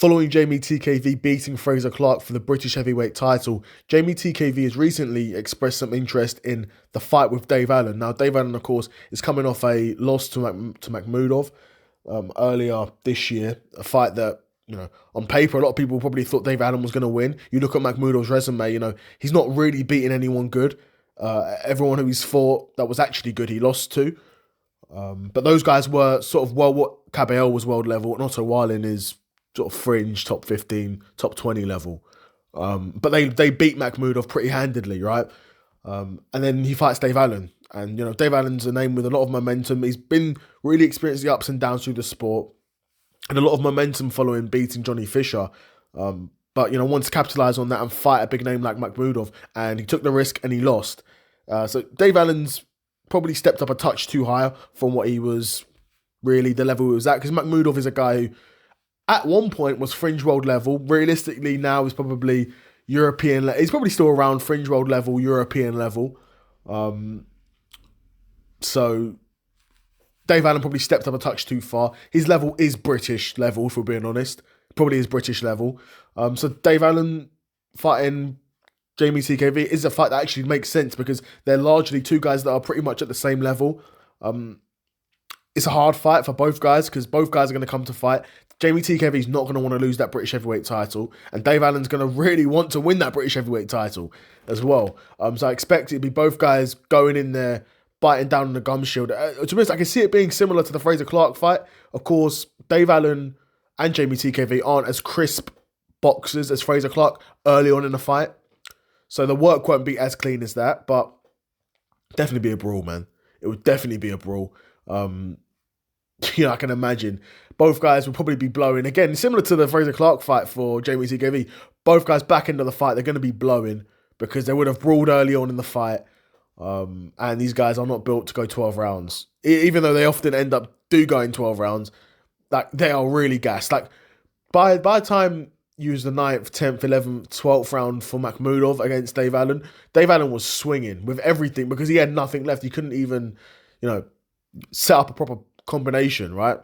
Following Jeamie TKV beating Fraser Clark for the British heavyweight title, Jeamie TKV has recently expressed some interest in the fight with Dave Allen. Now, Dave Allen, of course, is coming off a loss to Makhmudov earlier this year, a fight that, on paper, a lot of people probably thought Dave Allen was going to win. You look at Makhmudov's resume, he's not really beaten anyone good. Everyone who he's fought that was actually good, he lost to. But those guys were sort of, what Cabell was world level, and Otto Wallin is sort of fringe, top 15, top 20 level. But they beat Makhmudov pretty handedly, right? And then he fights Dave Allen. And, Dave Allen's a name with a lot of momentum. He's been really experienced the ups and downs through the sport. And a lot of momentum following beating Johnny Fisher. But, wants to capitalise on that and fight a big name like Makhmudov. And he took the risk and he lost. So Dave Allen's probably stepped up a touch too high from what he was really the level he was at. Because Makhmudov is a guy who, at one point, was fringe world level. Realistically, now is probably European. He's probably still around fringe world level, European level. So Dave Allen probably stepped up a touch too far. His level is British level, if we're being honest. Probably is British level. So Dave Allen fighting Jeamie TKV is a fight that actually makes sense because they're largely two guys that are pretty much at the same level. It's a hard fight for both guys because both guys are going to come to fight. Jeamie TKV is not going to want to lose that British heavyweight title, and Dave Allen's going to really want to win that British heavyweight title as well. So I expect it to be both guys going in there, biting down on the gum shield. To be honest, I can see it being similar to the Fraser Clark fight. Of course, Dave Allen and Jeamie TKV aren't as crisp boxers as Fraser Clark early on in the fight, so the work won't be as clean as that, but definitely be a brawl, man. It would definitely be a brawl. I can imagine both guys will probably be blowing. Again, similar to the Fraser Clark fight for Jeamie TKV, both guys back into the fight, they're going to be blowing because they would have brawled early on in the fight. And these guys are not built to go 12 rounds. Even though they often end up going 12 rounds, like they are really gassed. Like by the time you use the 9th, 10th, 11th, 12th round for Makhmudov against Dave Allen was swinging with everything because he had nothing left. He couldn't even, set up a proper combination, right?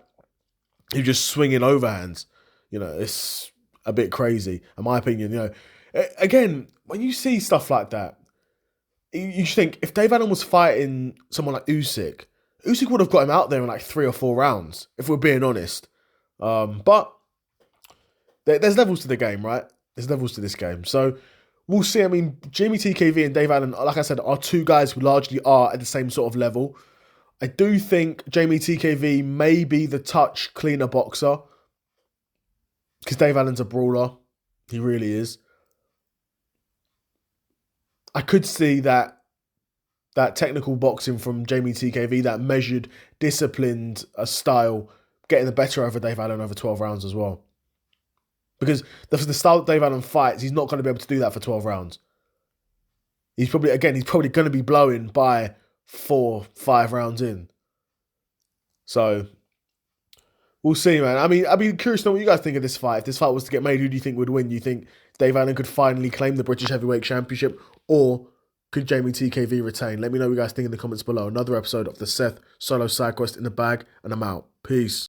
He was just swinging overhands. It's a bit crazy, in my opinion. Again, when you see stuff like that, you think if Dave Allen was fighting someone like Usyk would have got him out there in like 3 or 4 rounds, if we're being honest. But there's levels to the game, right? There's levels to this game. So we'll see. I mean, Jeamie TKV and Dave Allen, like I said, are two guys who largely are at the same sort of level. I do think Jeamie TKV may be the touch cleaner boxer because Dave Allen's a brawler. He really is. I could see that technical boxing from Jeamie TKV, that measured, disciplined style, getting the better over Dave Allen over 12 rounds as well. Because the style that Dave Allen fights, he's not going to be able to do that for 12 rounds. He's probably going to be blowing by 4, 5 rounds in. So we'll see, man. I mean, I'd be curious to know what you guys think of this fight. If this fight was to get made, who do you think would win? Do you think Dave Allen could finally claim the British Heavyweight Championship, or could Jeamie TKV retain? Let me know what you guys think in the comments below. Another episode of the Seth Solo Side Quest in the bag, and I'm out. Peace.